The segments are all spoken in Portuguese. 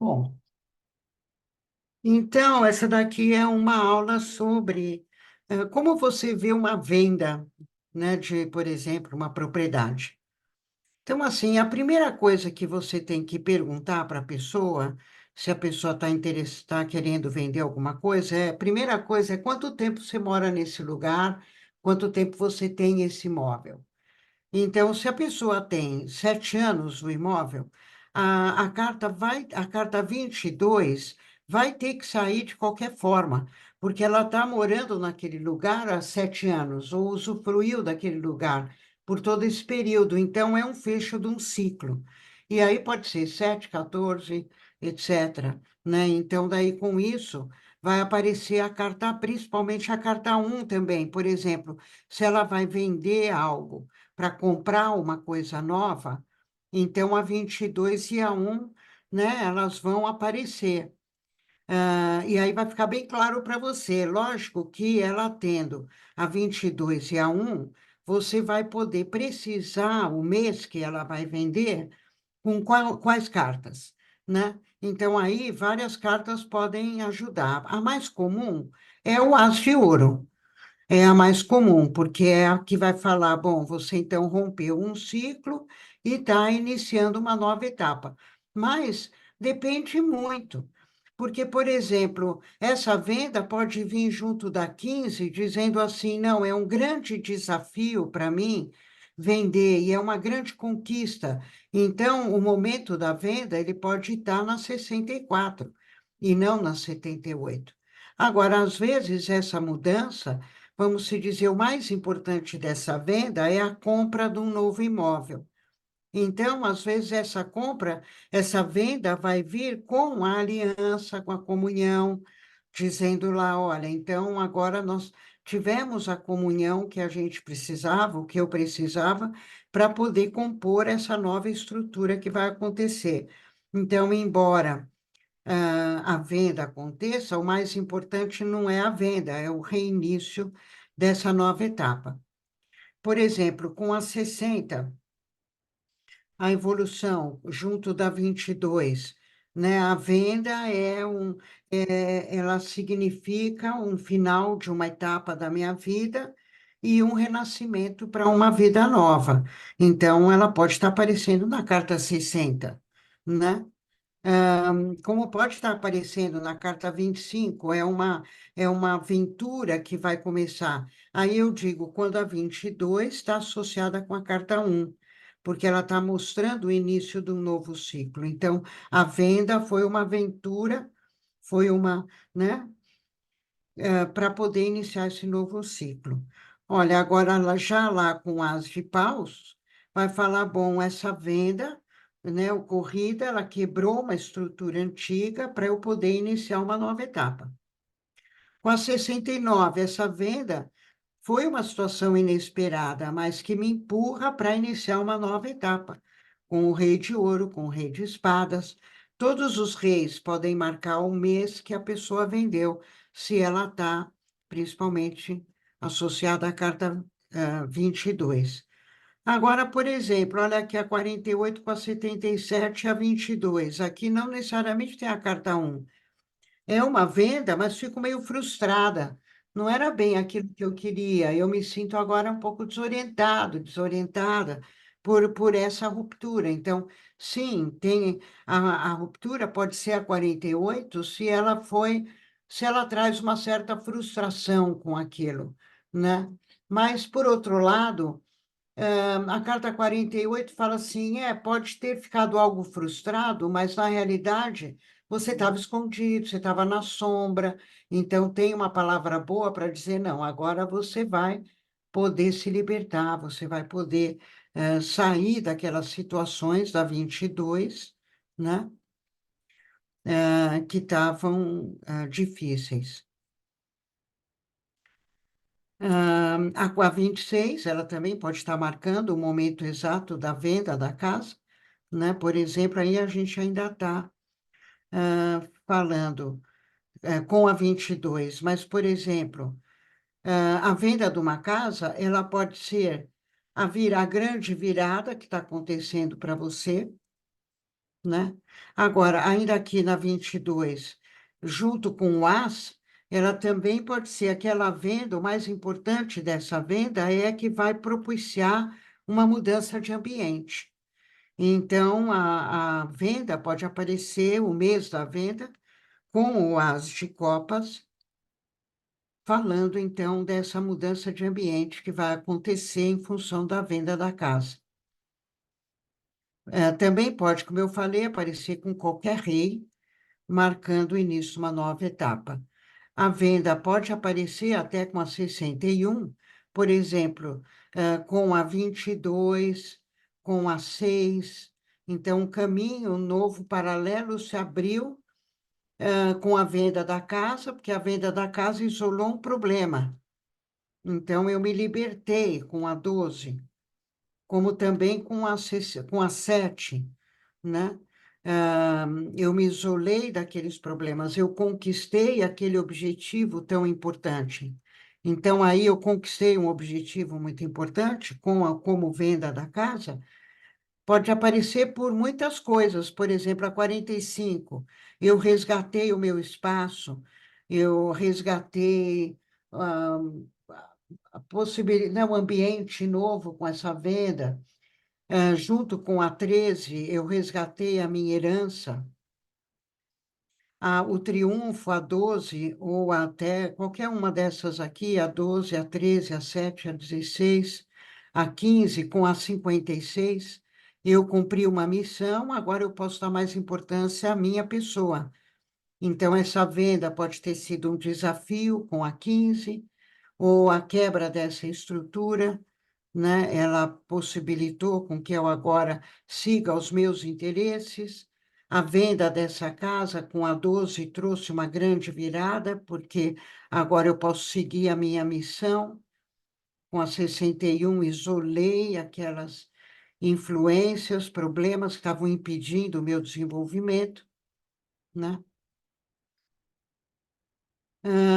Bom, então essa daqui é uma aula sobre como você vê uma venda, né, de, por exemplo, uma propriedade. Então, assim, a primeira coisa que você tem que perguntar para a pessoa, se a pessoa está tá querendo vender alguma coisa, a primeira coisa é quanto tempo você mora nesse lugar, quanto tempo você tem esse imóvel. Então, se a pessoa tem 7 anos no imóvel, a carta 22 vai ter que sair de qualquer forma, porque ela está morando naquele lugar há 7 anos, ou usufruiu daquele lugar por todo esse período. Então, é um fecho de um ciclo. E aí pode ser 7, 14, etc. Né? Então, daí com isso, vai aparecer a carta, principalmente a carta um também. Por exemplo, se ela vai vender algo para comprar uma coisa nova, então a 22 e a um, né, elas vão aparecer. E aí vai ficar bem claro para você. Lógico que ela tendo a 22 e a um, você vai poder precisar o mês que ela vai vender com quais cartas, né? Então aí várias cartas podem ajudar. A mais comum é o as de ouro. É a mais comum, porque é a que vai falar, bom, você então rompeu um ciclo e está iniciando uma nova etapa. Mas depende muito, porque, por exemplo, essa venda pode vir junto da 15 dizendo assim, não, é um grande desafio para mim vender e é uma grande conquista. Então, o momento da venda, ele pode estar na 64 e não na 78. Agora, às vezes, essa mudança, vamos se dizer, o mais importante dessa venda é a compra de um novo imóvel. Então, às vezes, essa compra, essa venda vai vir com a aliança, com a comunhão, dizendo lá, olha, então agora nós tivemos a comunhão que a gente precisava, o que eu precisava, para poder compor essa nova estrutura que vai acontecer. Então, embora a venda aconteça, o mais importante não é a venda, é o reinício dessa nova etapa. Por exemplo, com a 60, a evolução junto da 22, né? A venda ela significa um final de uma etapa da minha vida e um renascimento para uma vida nova. Então, ela pode estar aparecendo na carta 60, né? Como pode estar aparecendo na carta 25, é uma aventura que vai começar. Aí eu digo, quando a 22 está associada com a carta um, porque ela está mostrando o início de um novo ciclo. Então, a venda foi uma aventura, foi uma, né, para poder iniciar esse novo ciclo. Olha, agora já lá com as de paus, vai falar, bom, essa venda, né, ocorrida, ela quebrou uma estrutura antiga para eu poder iniciar uma nova etapa. Com a 69, essa venda foi uma situação inesperada, mas que me empurra para iniciar uma nova etapa, com o rei de ouro, com o rei de espadas. Todos os reis podem marcar o mês que a pessoa vendeu, se ela está, principalmente, associada à carta 22. Agora, por exemplo, olha aqui a 48 com a 77 e a 22. Aqui não necessariamente tem a carta um. É uma venda, mas fico meio frustrada. Não era bem aquilo que eu queria. Eu me sinto agora um pouco desorientado, desorientada por essa ruptura. Então, sim, tem a ruptura pode ser a 48 se ela traz uma certa frustração com aquilo, né? Mas, por outro lado, a carta 48 fala assim: pode ter ficado algo frustrado, mas na realidade você estava escondido, você estava na sombra, então tem uma palavra boa para dizer: não, agora você vai poder se libertar, você vai poder sair daquelas situações da 22, né, que estavam difíceis. A 26, ela também pode estar marcando o momento exato da venda da casa, né? Por exemplo, aí a gente ainda está falando com a 22, mas, por exemplo, a venda de uma casa, ela pode ser a grande virada que está acontecendo para você, né? Agora, ainda aqui na 22, junto com o AS, ela também pode ser aquela venda, o mais importante dessa venda é que vai propiciar uma mudança de ambiente. Então, a venda pode aparecer, o mês da venda, com o As de Copas, falando então dessa mudança de ambiente que vai acontecer em função da venda da casa. Também pode, como eu falei, aparecer com qualquer rei, marcando o início de uma nova etapa. A venda pode aparecer até com a 61, por exemplo, com a 22, com a 6. Então, um caminho novo, paralelo, se abriu com a venda da casa, porque a venda da casa isolou um problema. Então, eu me libertei com a 12, como também com a 7, né? Ah, eu me isolei daqueles problemas, eu conquistei aquele objetivo tão importante. Então, aí eu conquistei um objetivo muito importante como venda da casa, pode aparecer por muitas coisas, por exemplo, a 45, eu resgatei o meu espaço, eu resgatei ah, a possibilidade, um ambiente novo com essa venda. Junto com a 13, eu resgatei a minha herança, o triunfo, a 12, ou até qualquer uma dessas aqui, a 12, a 13, a 7, a 16, a 15, com a 56, eu cumpri uma missão, agora eu posso dar mais importância à minha pessoa. Então, essa venda pode ter sido um desafio com a 15, ou a quebra dessa estrutura, né? Ela possibilitou com que eu agora siga os meus interesses. A venda dessa casa com a 12 trouxe uma grande virada, porque agora eu posso seguir a minha missão. Com a 61, isolei aquelas influências, problemas que estavam impedindo o meu desenvolvimento, né?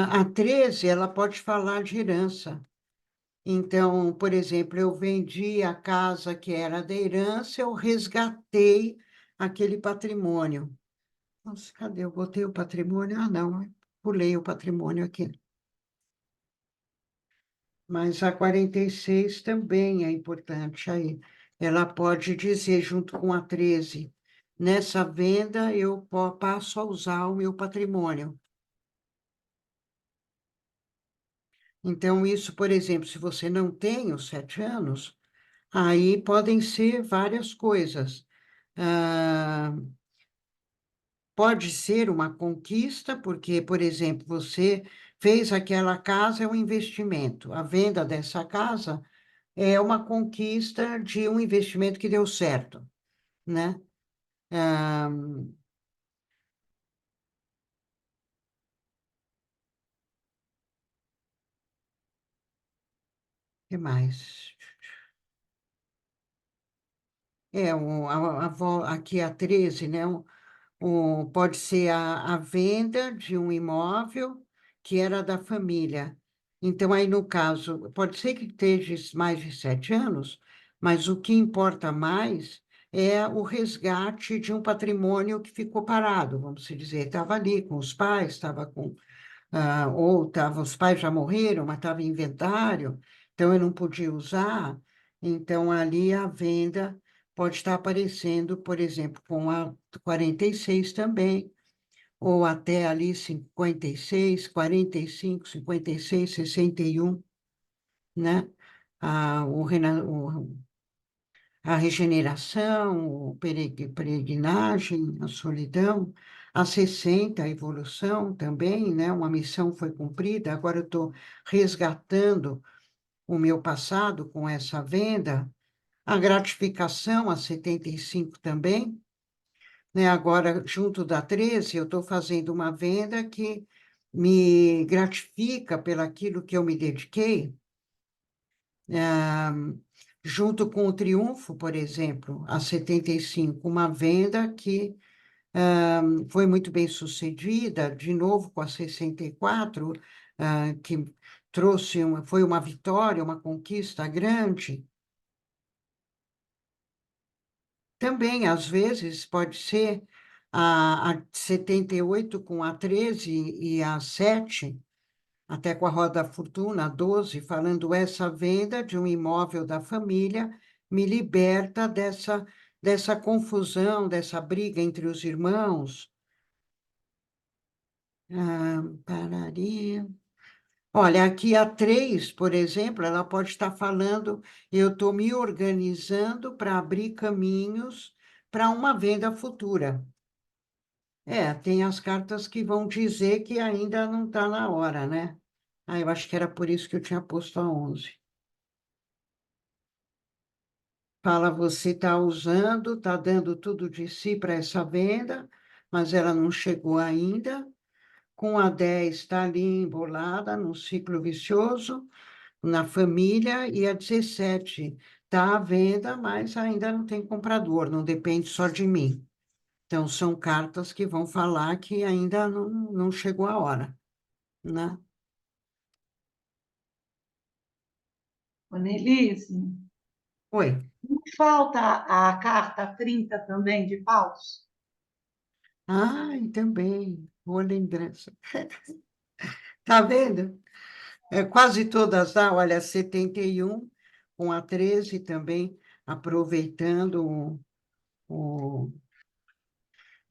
A 13, ela pode falar de herança. Então, por exemplo, eu vendi a casa que era da herança, eu resgatei aquele patrimônio. Nossa, cadê? Eu botei o patrimônio? Ah, não, eu pulei o patrimônio aqui. Mas a 46 também é importante aí. Ela pode dizer, junto com a 13, nessa venda eu passo a usar o meu patrimônio. Então, isso, por exemplo, se você não tem os 7 anos, aí podem ser várias coisas. Ah, pode ser uma conquista, porque, por exemplo, você fez aquela casa, é um investimento. A venda dessa casa é uma conquista de um investimento que deu certo, né? O que mais? Aqui a 13, né? Pode ser a venda de um imóvel que era da família. Então, aí, no caso, pode ser que esteja mais de 7 anos, mas o que importa mais é o resgate de um patrimônio que ficou parado, vamos dizer. Estava ali com os pais, estava com ou tava, os pais já morreram, mas estava em inventário, então eu não podia usar. Então, ali a venda pode estar aparecendo, por exemplo, com a 46 também, ou até ali 56, 45, 56, 61, né? A regeneração, peregrinagem, a solidão, a 60, a evolução também, né? Uma missão foi cumprida, agora eu estou resgatando o meu passado com essa venda, a gratificação, a 75 também, né? Agora, junto da 13, eu estou fazendo uma venda que me gratifica pelaquilo que eu me dediquei, ah, junto com o Triunfo, por exemplo, a 75, uma venda que foi muito bem sucedida, de novo com a 64, que foi uma vitória, uma conquista grande. Também, às vezes, pode ser a 78 com a 13 e a 7, até com a roda da fortuna, a 12, falando essa venda de um imóvel da família me liberta dessa confusão, dessa briga entre os irmãos. Pararia. Olha, aqui a 3, por exemplo, ela pode estar falando, eu estou me organizando para abrir caminhos para uma venda futura. Tem as cartas que vão dizer que ainda não está na hora, né? Eu acho que era por isso que eu tinha posto a 11. Fala, você está usando, está dando tudo de si para essa venda, mas ela não chegou ainda. Com a 10 está ali embolada num ciclo vicioso, na família, e a 17 está à venda, mas ainda não tem comprador, não depende só de mim. Então, são cartas que vão falar que ainda não chegou a hora, né? Annelise, Oi. não falta a carta 30 também de paus? Ai, também, boa lembrança. Tá vendo? Quase todas dá, olha, 71 com a 13 também, aproveitando o...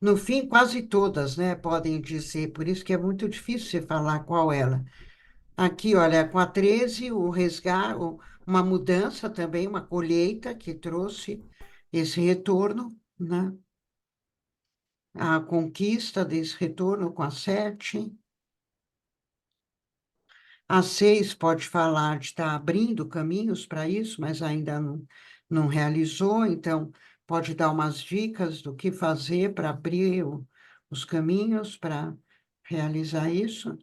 No fim, quase todas, né, podem dizer, por isso que é muito difícil você falar qual ela. Aqui, olha, com a 13, o resgate, uma mudança também, uma colheita que trouxe esse retorno, né? A conquista desse retorno com a 7. A 6 pode falar de estar abrindo caminhos para isso, mas ainda não realizou, então pode dar umas dicas do que fazer para abrir os caminhos para realizar isso.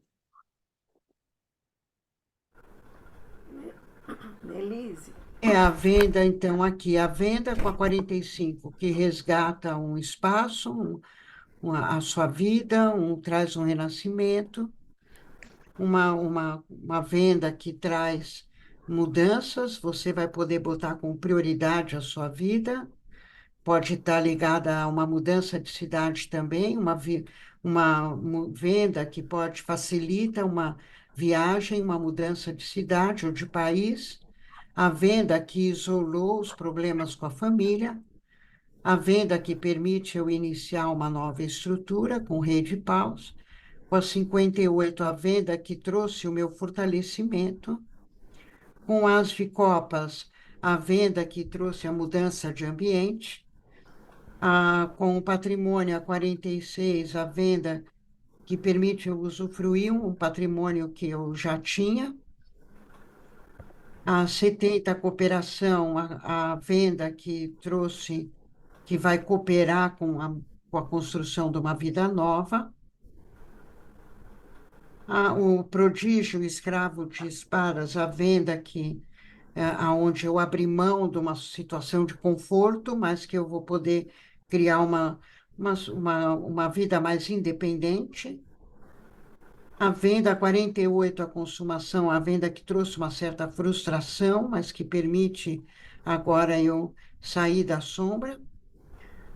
Elise, É a venda, então, aqui, a venda com a 45, que resgata um espaço, a sua vida, traz um renascimento, uma venda que traz mudanças, você vai poder botar com prioridade a sua vida, pode estar ligada a uma mudança de cidade também, uma venda que pode facilita uma viagem, uma mudança de cidade ou de país, a venda que isolou os problemas com a família, a venda que permite eu iniciar uma nova estrutura com rei de paus, com a 58 a venda que trouxe o meu fortalecimento, com as de copas, a venda que trouxe a mudança de ambiente, com o patrimônio a 46, a venda que permite eu usufruir um patrimônio que eu já tinha, a 70, a cooperação, a venda que trouxe, que vai cooperar com a construção de uma vida nova, o prodígio escravo de espadas, a venda que aonde eu abri mão de uma situação de conforto, mas que eu vou poder criar uma vida mais independente. A venda 48, a consumação, a venda que trouxe uma certa frustração, mas que permite agora eu sair da sombra.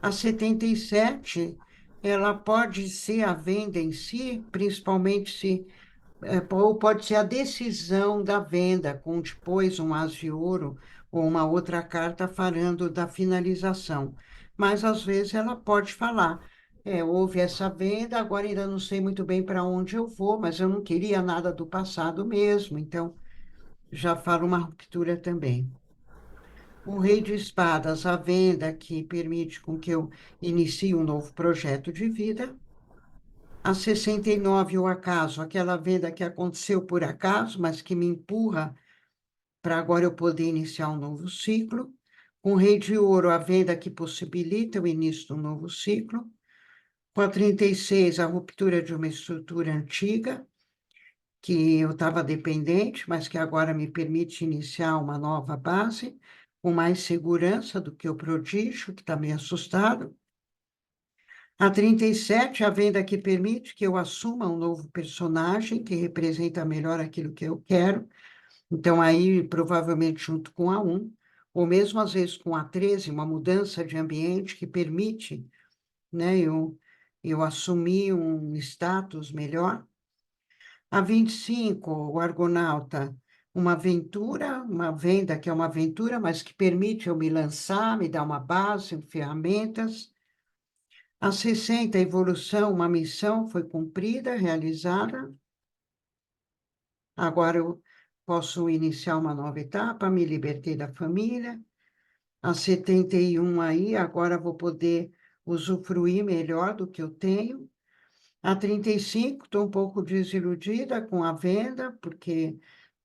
A 77, ela pode ser a venda em si, principalmente se ou pode ser a decisão da venda, com depois um as de ouro ou uma outra carta falando da finalização. Mas, às vezes, ela pode falar, houve essa venda, agora ainda não sei muito bem para onde eu vou, mas eu não queria nada do passado mesmo, então já fala uma ruptura também. O Rei de Espadas, a venda que permite com que eu inicie um novo projeto de vida. A 69, o acaso, aquela venda que aconteceu por acaso, mas que me empurra para agora eu poder iniciar um novo ciclo. Com o Rei de Ouro, a venda que possibilita o início de um novo ciclo. Com a 36, a ruptura de uma estrutura antiga, que eu estava dependente, mas que agora me permite iniciar uma nova base, com mais segurança do que o prodígio, que está meio assustado. A 37, a venda que permite que eu assuma um novo personagem que representa melhor aquilo que eu quero. Então, aí, provavelmente, junto com a 1, ou mesmo às vezes com a 13, uma mudança de ambiente que permite, né, eu assumir um status melhor. A 25, o Argonauta, uma aventura, uma venda que é uma aventura, mas que permite eu me lançar, me dar uma base, ferramentas. A 60, a evolução, uma missão foi cumprida, realizada. Agora eu posso iniciar uma nova etapa, me libertei da família. A 71 aí, agora vou poder usufruir melhor do que eu tenho. A 35, estou um pouco desiludida com a venda, porque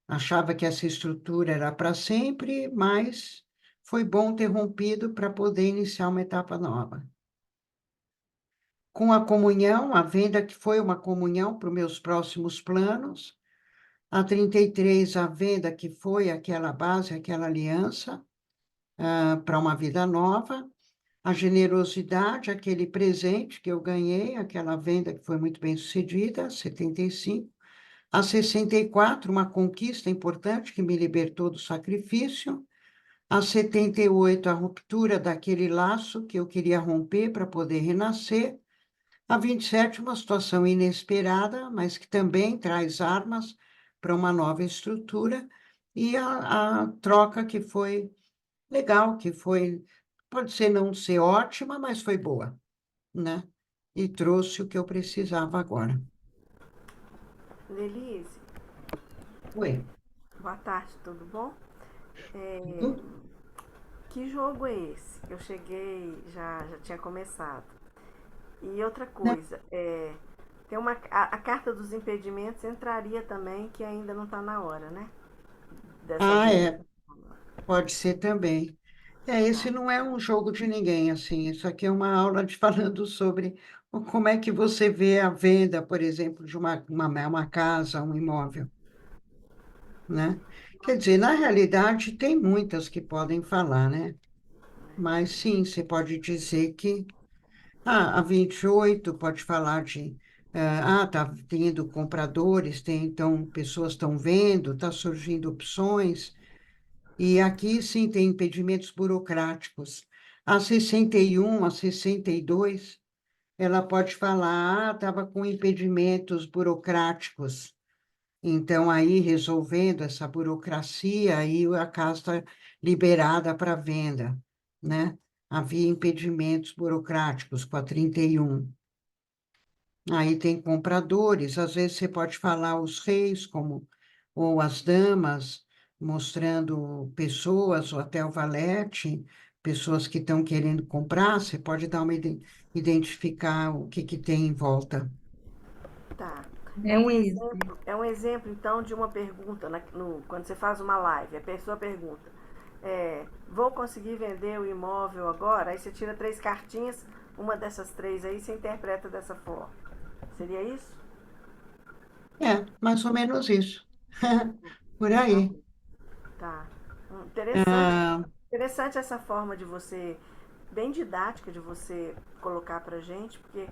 achava que essa estrutura era para sempre, mas foi bom ter rompido para poder iniciar uma etapa nova. Com a comunhão, a venda que foi uma comunhão para os meus próximos planos. A 33, a venda que foi aquela base, aquela aliança, para uma vida nova. A generosidade, aquele presente que eu ganhei, aquela venda que foi muito bem sucedida, 75. A 64, uma conquista importante que me libertou do sacrifício. A 78, a ruptura daquele laço que eu queria romper para poder renascer. A 27, uma situação inesperada, mas que também traz armas para uma nova estrutura. E a troca que foi legal, que foi, pode ser não ser ótima, mas foi boa, né? E trouxe o que eu precisava agora. Denise, Oi, boa tarde, tudo bom? tudo? Que jogo é esse? Eu cheguei, já tinha começado. E outra Né? coisa, tem a carta dos impedimentos entraria também, que ainda não está na hora, né? Dessa Ah, venda. é, pode ser também. É, esse Tá, não é um jogo de ninguém, assim, isso aqui é uma aula de falando sobre como é que você vê a venda, por exemplo, de uma casa, um imóvel, né? Quer dizer, na realidade, tem muitas que podem falar, né? Mas sim, você pode dizer que a 28 pode falar de tá tendo compradores, tem, então pessoas estão vendo, está surgindo opções, e aqui sim tem impedimentos burocráticos. A 61, a 62, ela pode falar, estava com impedimentos burocráticos. Então, aí, resolvendo essa burocracia, aí a casa está liberada para venda, né? Havia impedimentos burocráticos com a 31. Aí tem compradores, às vezes você pode falar os reis, como, ou as damas, mostrando pessoas, ou até o valete, pessoas que estão querendo comprar, você pode dar uma identificar o que tem em volta. tá. Elise, É um exemplo, então, de uma pergunta, quando você faz uma live, a pessoa pergunta, vou conseguir vender o imóvel agora? Aí você tira três cartinhas, uma dessas três aí você interpreta dessa forma. Seria isso? É, mais ou menos isso. Por Tá aí. bom. Tá. Interessante, Ah, interessante essa forma de você, bem didática de você colocar pra gente, porque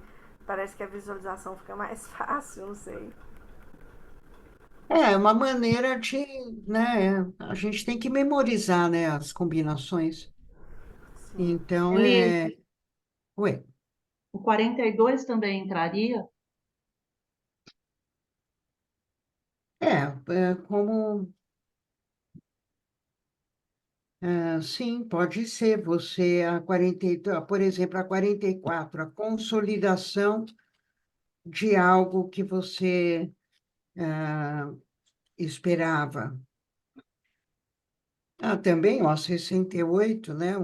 parece que a visualização fica mais fácil, não sei. é uma maneira de, né, a gente tem que memorizar, né, as combinações. Sim. Então, Elise, ué, o 42 também entraria? como, sim, pode ser, você, por exemplo, a 44, a consolidação de algo que você esperava. Também, ó, 68, né,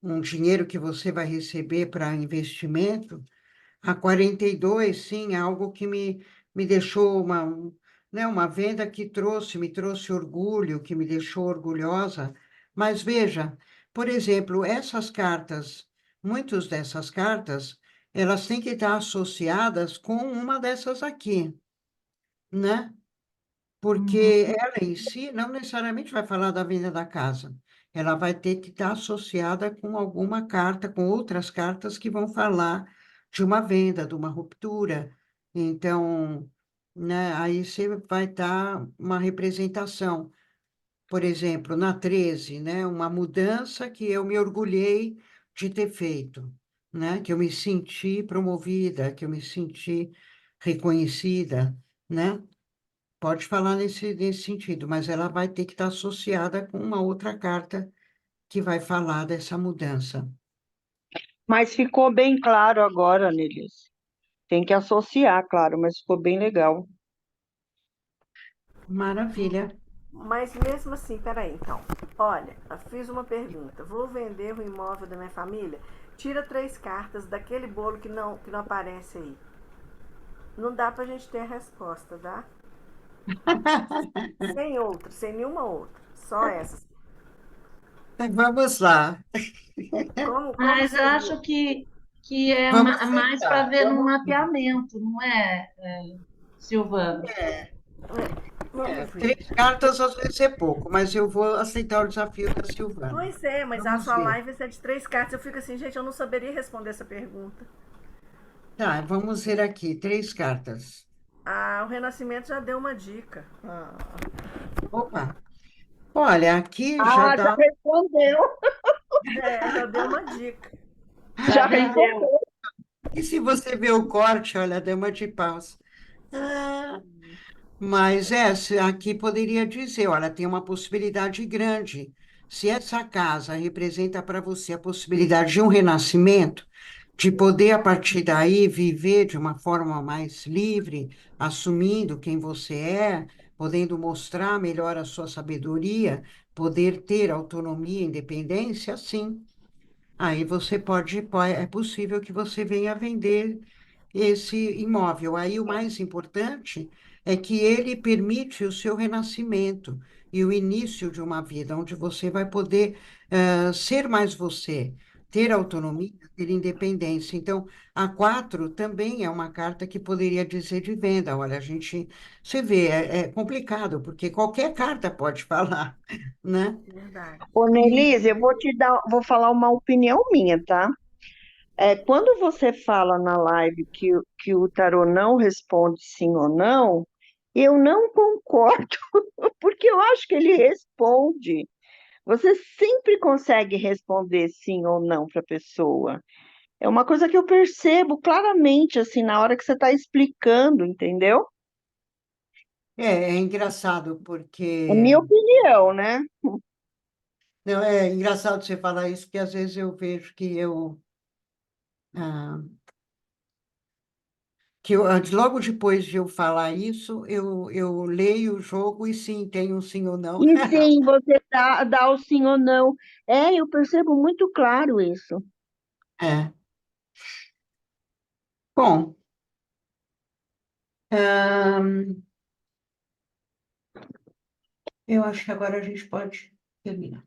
um dinheiro que você vai receber para investimento. A 42, sim, é algo que me deixou né, uma venda que me trouxe orgulho, que me deixou orgulhosa. Mas veja, por exemplo, essas cartas, muitas dessas cartas, elas têm que estar associadas com uma dessas aqui, né? Uhum. Porque ela em si não necessariamente vai falar da venda da casa. Ela vai ter que estar associada com alguma carta, com outras cartas que vão falar de uma venda, de uma ruptura. Então, né, aí você vai dar uma representação. por exemplo, na 13, né? Uma mudança que eu me orgulhei de ter feito, né? Que eu me senti promovida, que eu me senti reconhecida, né? Pode falar nesse sentido, mas ela vai ter que estar associada com uma outra carta que vai falar dessa mudança. Mas ficou bem claro agora, Nelis. Tem que associar, claro, mas ficou bem legal. Maravilha. Mas mesmo assim, peraí, então. Olha, eu fiz uma pergunta. Vou vender o imóvel da minha família? Tira 3 cartas daquele bolo que não aparece aí. Não dá pra gente ter a resposta, tá? Sem outra, sem nenhuma outra. Só essas. Vamos lá, Como Mas eu seria? acho que é vamos mais para tentar, ver no vamos ver. mapeamento, não é, Silvana? Vamos ver. 3 cartas às vezes é pouco, mas eu vou aceitar o desafio da Silvana. Pois é, mas a Vamos sua ver. live é de 3 cartas. Eu fico assim, gente, eu não saberia responder essa pergunta. Tá, vamos ver aqui, 3 cartas. Ah, o Renascimento já deu uma dica. Opa, olha, aqui já Ah, já dá. respondeu. É, já deu uma dica. Já Já rendeu. respondeu. E se você vê o corte, olha, a dama de paus. Ah, mas aqui poderia dizer, olha, tem uma possibilidade grande. Se essa casa representa para você a possibilidade de um renascimento, de poder, a partir daí, viver de uma forma mais livre, assumindo quem você é, podendo mostrar melhor a sua sabedoria, poder ter autonomia e independência, sim. Aí você é possível que você venha vender esse imóvel. Aí o mais importante é que ele permite o seu renascimento e o início de uma vida onde você vai poder ser mais você, ter autonomia, ter independência. Então, a 4 também é uma carta que poderia dizer de venda. Olha, você vê, é complicado, porque qualquer carta pode falar, né? Verdade. Ô, E Nelise, vou falar uma opinião minha, tá? Quando você fala na live que o tarô não responde sim ou não, eu não concordo, porque eu acho que ele responde. Você sempre consegue responder sim ou não para a pessoa. É uma coisa que eu percebo claramente, assim, na hora que você está explicando, entendeu? é engraçado, É porque. minha opinião, né? Não, é engraçado você falar isso, porque às vezes eu vejo ah, logo depois de eu falar isso, eu leio o jogo e sim, tem um sim ou não. E sim, você dá o sim ou não. Eu percebo muito claro isso. É. Bom, ahn, eu acho que agora a gente pode terminar.